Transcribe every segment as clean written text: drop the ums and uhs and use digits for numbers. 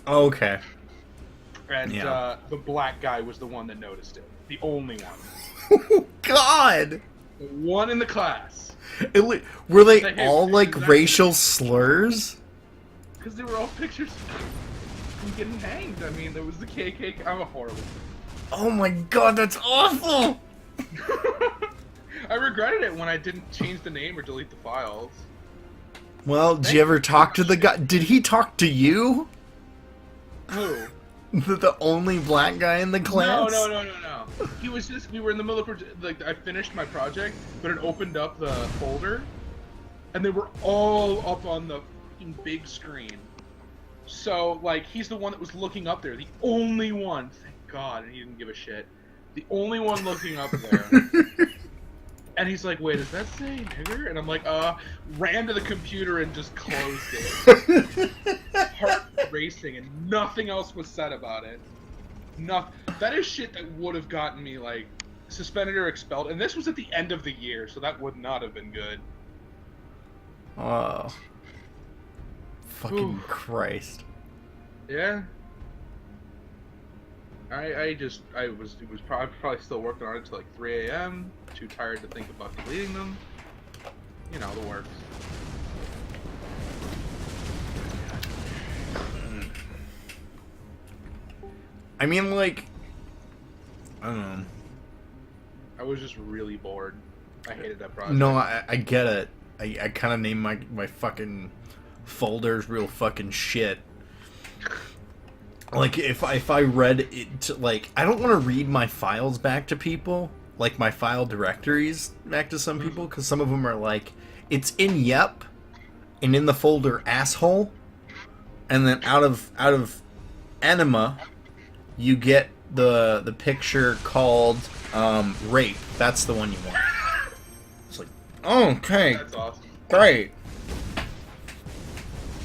Okay. And Yeah. the black guy was the one that noticed it. The only one. God! The one in the class. Were they Like, hey, all like is that racial slurs? because they were all pictures of him getting hanged. I mean, there was the KKK. I'm a horrible Oh my god, that's awful! I regretted it when I didn't change the name or delete the files. Well, did you ever talk to the guy? Did he talk to you? Who? The only black guy in the No, class? no. He was just, we were in the middle of, like, I finished my project, but it opened up the folder, and they were all up on the fucking big screen. So, like, he's the one that was looking up there. The only one. Thank God, and he didn't give a shit. The only one looking up there. And he's like, wait, does that say nigger? And I'm like, ran to the computer and just closed it. Heart racing, and nothing else was said about it. Nothing. That is shit that would have gotten me, like, suspended or expelled. And this was at the end of the year, so that would not have been good. Oh. Fucking Ooh. Christ. Yeah. I was probably still working on it till like 3 a.m. Too tired to think about deleting them. You know, the works. I mean, like, I don't know. I was just really bored. I hated that project. No, I get it. I kind of named my fucking folders real fucking shit. Like, if I read it, like, I don't want to read my files back to people, like my file directories back to some people, because some of them are like, it's in yep, and in the folder asshole, and then out of anima, you get the picture called rape. That's the one you want. It's like, oh, okay, That's awesome. great.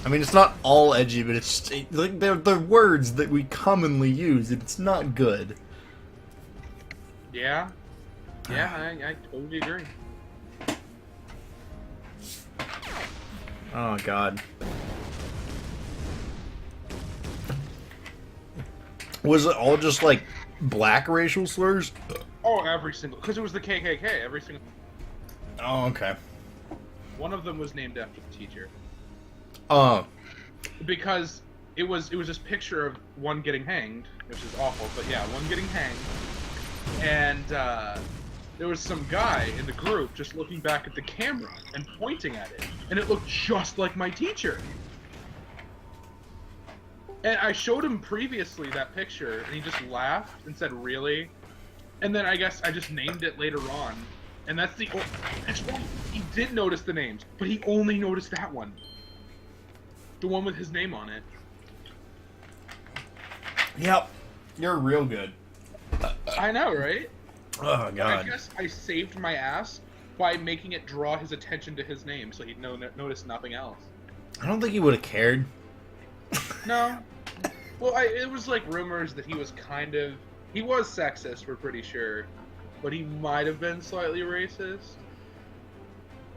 I mean, it's not all edgy, but it's like they're words that we commonly use, and it's not good. Yeah. Yeah, I totally agree. Oh God. Was it all just like black racial slurs? Oh, every single, because it was the KKK. Every single Oh, okay. one of them was named after the teacher. Oh. Because it was this picture of one getting hanged, which is awful, but yeah, one getting hanged, and there was some guy in the group just looking back at the camera and pointing at it, and it looked just like my teacher. And I showed him previously that picture, and he just laughed and said, "Really?" And then I guess I just named it later on, and that's the. Actually, he did notice the names, but he only noticed that one. The one with his name on it. Yep. You're real good. I know, right? Oh I God. guess I saved my ass by making it draw his attention to his name, so he'd notice nothing else. I don't think he would have cared. No. Well, it was like rumors that he was he was sexist, we're pretty sure, but he might have been slightly racist.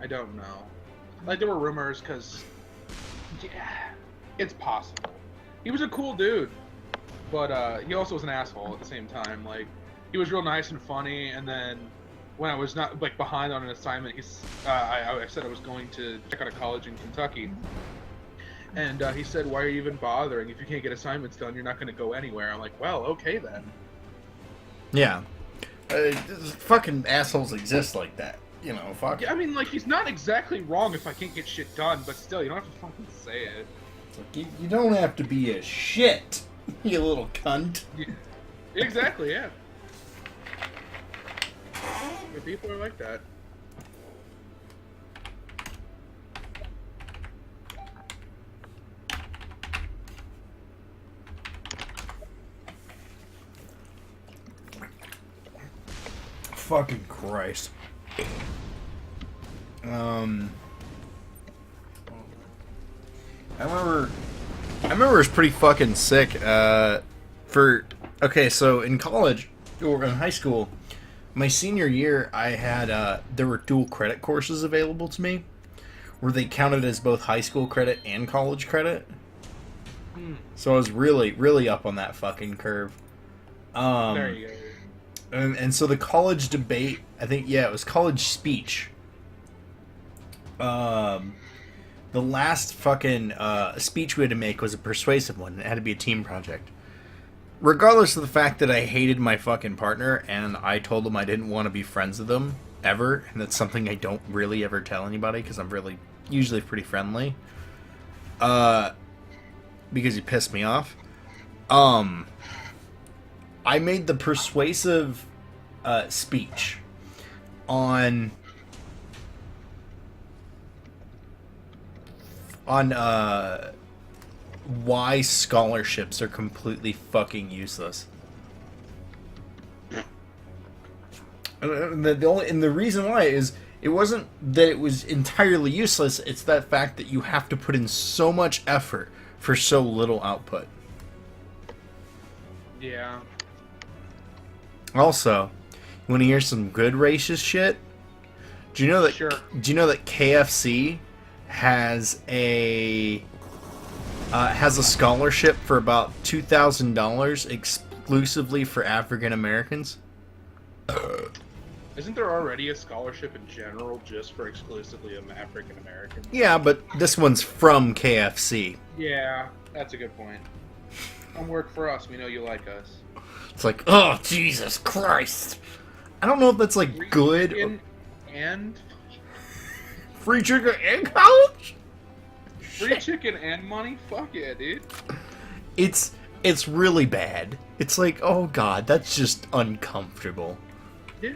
I don't know. Like, there were rumors, because, yeah, it's possible. He was a cool dude, but he also was an asshole at the same time. Like, he was real nice and funny, and then when I was not, like, behind on an assignment, I said I was going to check out a college in Kentucky. And he said, "Why are you even bothering? If you can't get assignments done, you're not going to go anywhere." I'm like, "Well, okay then." Yeah. Fucking assholes exist like that. You know, fuck. Yeah, I mean, like, he's not exactly wrong if I can't get shit done, but still, you don't have to fucking say it. It's like, you don't have to be a shit, you little cunt. Yeah. Exactly, yeah. Yeah, people are like that. Fucking Christ. I remember it was pretty fucking sick. Okay, so in college or in high school, my senior year, I had there were dual credit courses available to me, where they counted as both high school credit and college credit. Hmm. So I was really, really up on that fucking curve. There you go. And so the college debate, I think, yeah, it was college speech. The last fucking speech we had to make was a persuasive one. It had to be a team project. Regardless of the fact that I hated my fucking partner and I told him I didn't want to be friends with him ever, and that's something I don't really ever tell anybody because I'm really usually pretty friendly. Because he pissed me off. I made the persuasive speech on why scholarships are completely fucking useless. And the reason why is it wasn't that it was entirely useless, it's that fact that you have to put in so much effort for so little output. Yeah. Also, you want to hear some good racist shit? Do you know that? Sure. Do you know that KFC has a scholarship for about $2,000 exclusively for African Americans? Isn't there already a scholarship in general just for exclusively African Americans? Yeah, but this one's from KFC. Yeah, that's a good point. Come work for us. We know you like us. It's like, oh Jesus Christ! I don't know if that's like Free good. chicken and Free chicken and college. free chicken and money. Fuck yeah, dude. It's really bad. It's like, oh god, that's just uncomfortable. Yeah.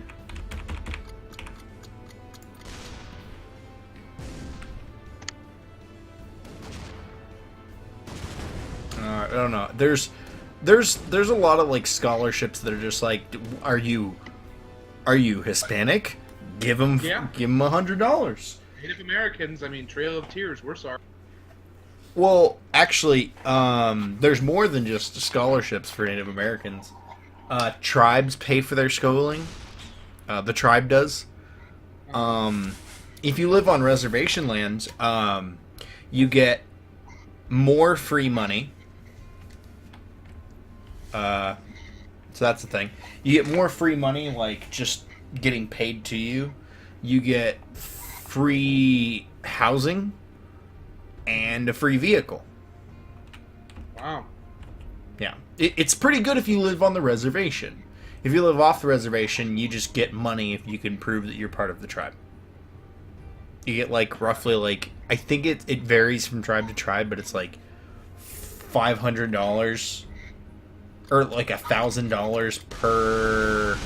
I don't know. There's a lot of like scholarships that are just like, are you Hispanic? Give them $100. Native Americans. I mean, Trail of Tears. We're sorry. Well, actually, there's more than just scholarships for Native Americans. Tribes pay for their schooling. The tribe does. If you live on reservation lands, you get more free money. So that's the thing. You get more free money, like just getting paid to you. You get free housing and a free vehicle. Wow. Yeah. It's pretty good if you live on the reservation. If you live off the reservation, you just get money if you can prove that you're part of the tribe. You get like roughly like, I think it varies from tribe to tribe, but it's like $500 or like $1,000 per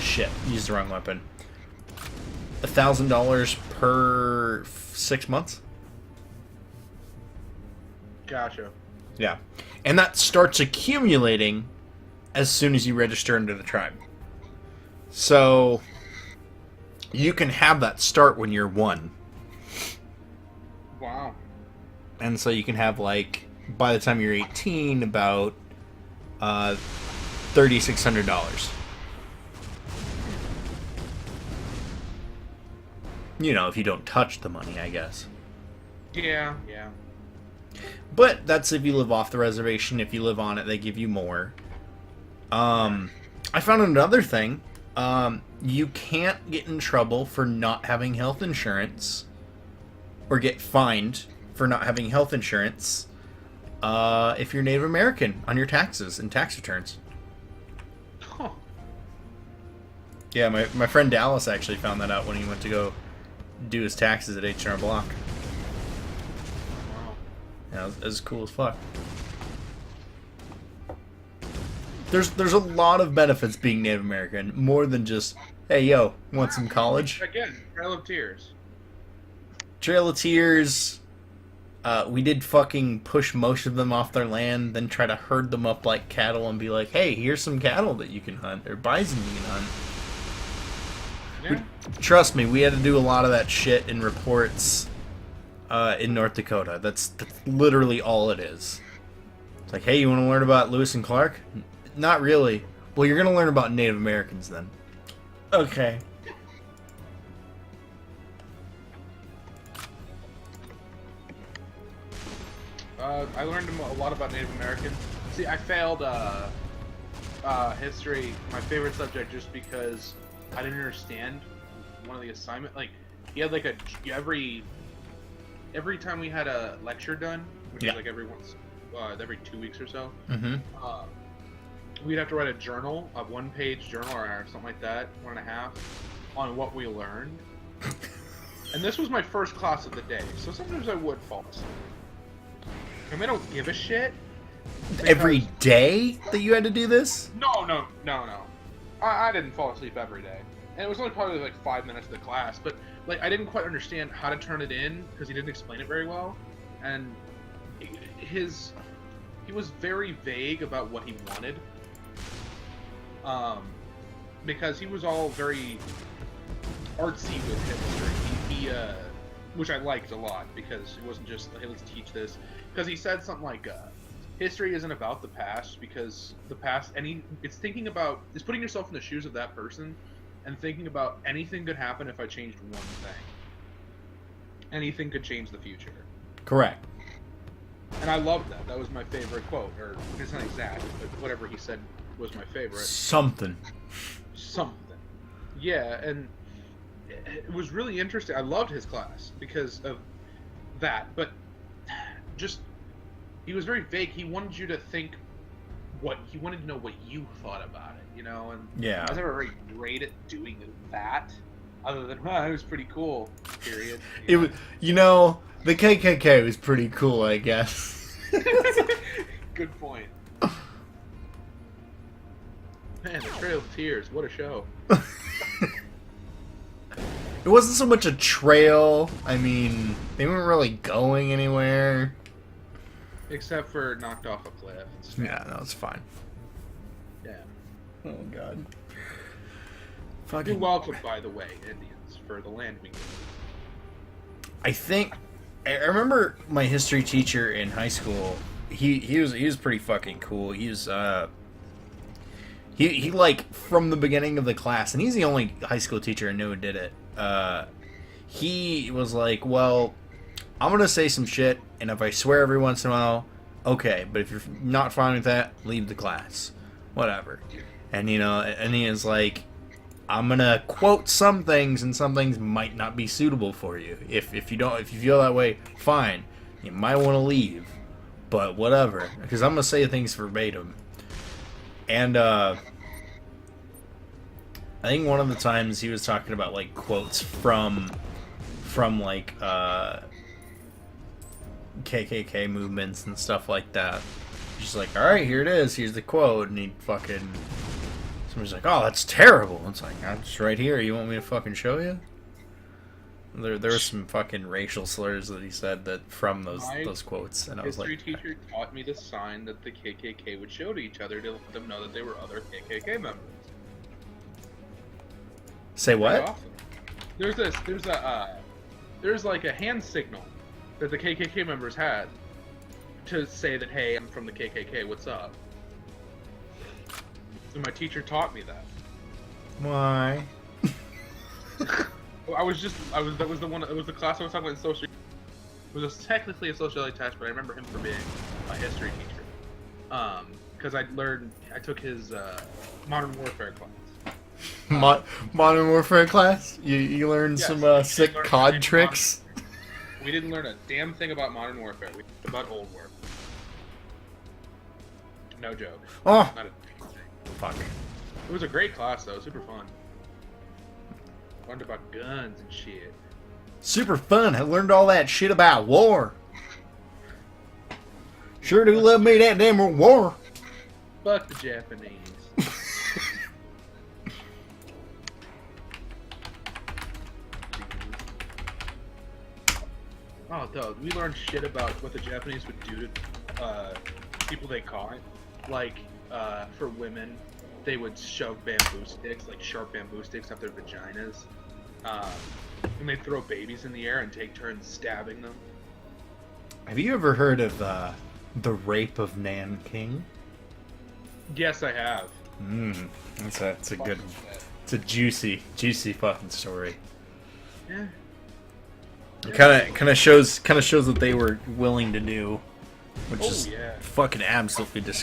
shit. Used the wrong weapon. $1,000 per 6 months. Gotcha. Yeah. And that starts accumulating as soon as you register into the tribe. So you can have that start when you're 1. Wow. And so you can have like, by the time you're 18, about $3,600. You know, if you don't touch the money, I guess. Yeah. Yeah. But that's if you live off the reservation. If you live on it, they give you more. I found another thing. You can't get in trouble for not having health insurance, or get fined for not having health insurance, if you're Native American on your taxes and tax returns. Huh. Yeah, my friend Dallas actually found that out when he went to go do his taxes at H&R Block. Wow. Yeah, it was cool as fuck. There's a lot of benefits being Native American, more than just, hey yo, want some college? Again, Trail of Tears. Trail of Tears. We did fucking push most of them off their land, then try to herd them up like cattle and be like, hey, here's some cattle that you can hunt, or bison you can hunt. Yeah. Trust me, we had to do a lot of that shit in reports in North Dakota. That's literally all it is. It's like, hey, you want to learn about Lewis and Clark? Not really. Well, you're going to learn about Native Americans then. Okay. I learned a lot about Native Americans. See, I failed history, my favorite subject, just because I didn't understand one of the assignment. Like, he had like every time we had a lecture done, which is like every 2 weeks or so. Mm-hmm. We'd have to write a journal, a 1-page journal or something like that, 1.5, on what we learned. And this was my first class of the day, so sometimes I would fall asleep. And they don't give a shit. Every day that you had to do this? No. I didn't fall asleep every day. And it was only probably like 5 minutes of the class, but like I didn't quite understand how to turn it in because he didn't explain it very well. And he was very vague about what he wanted. Because he was all very artsy with history. He which I liked a lot because it wasn't just, hey, let's teach this. Because he said something like, history isn't about the past, because the past, it's putting yourself in the shoes of that person and thinking about anything could happen if I changed one thing. Anything could change the future. Correct. And I loved that. That was my favorite quote, or it's not exact, but whatever he said was my favorite. Something. Yeah, and it was really interesting. I loved his class because of that, but just he was very vague. He wanted you to think he wanted to know what you thought about it, you know? And yeah, I was never very great at doing that, other than, it was pretty cool, period. It was, the KKK was pretty cool, I guess. Good point. Man, the Trail of Tears, what a show. It wasn't so much a trail. I mean, they weren't really going anywhere. Except for knocked off a cliff. Yeah, that was fine. Yeah. Oh, God. You're welcome, by the way, Indians, for the land we give. I remember my history teacher in high school. He was pretty fucking cool. He was he like from the beginning of the class, and he's the only high school teacher I knew who did it. He was like, well, I'm gonna say some shit, and if I swear every once in a while, okay, but if you're not fine with that, leave the class, whatever. And and he is like, I'm gonna quote some things, and some things might not be suitable for you. If you feel that way, fine, you might want to leave, but whatever, because I'm gonna say things verbatim. And I think one of the times he was talking about like quotes from like KKK movements and stuff like that. He's like, all right, here it is. Here's the quote, and somebody's like, oh, that's terrible. It's like, it's right here. You want me to fucking show you? There were some fucking racial slurs that he said that from those quotes, and I was like, history teacher taught me the sign that the KKK would show to each other to let them know that they were other KKK members. Say what? Awesome. There's like a hand signal that the KKK members had to say that, hey, I'm from the KKK, what's up? And my teacher taught me that. Why? That was the class I was talking about in social. It was technically a sociality test, but I remember him for being a history teacher. Because I took his modern warfare class. Modern warfare class? You learned some sick COD tricks? We didn't learn a damn thing about modern warfare. We learned about old war. No joke. Oh! Not a fuck. It was a great class, though. Super fun. Learned about guns and shit. Super fun. I learned all that shit about war. Sure do love me that damn war. Fuck the Japanese. Oh, though, we learned shit about what the Japanese would do to people they caught. Like, for women, they would shove bamboo sticks, like sharp bamboo sticks, up their vaginas. And they'd throw babies in the air and take turns stabbing them. Have you ever heard of the rape of Nanking? Yes, I have. It's a good, it's a juicy fucking story. Yeah. It kind of shows what they were willing to do which Oh is yeah. fucking absolutely disgusting.